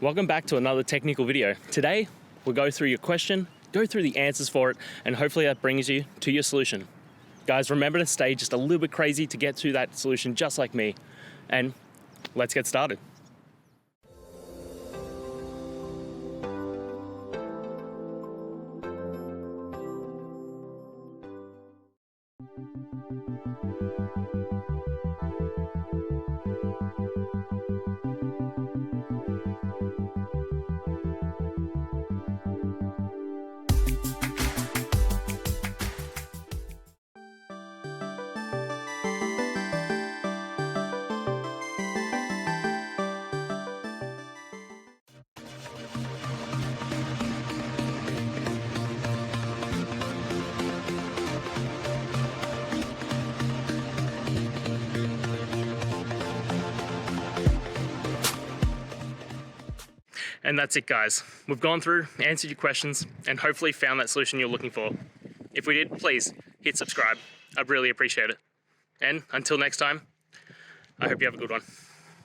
Welcome back to another technical video. Today, we'll go through your question, go through the answers for it, and hopefully that brings you to your solution. Guys, remember to stay just a little bit crazy to get to that solution just like me. And let's get started. And that's it, guys. We've gone through, answered your questions, and hopefully found that solution you're looking for. If we did, please hit subscribe. I'd really appreciate it. And until next time, I hope you have a good one.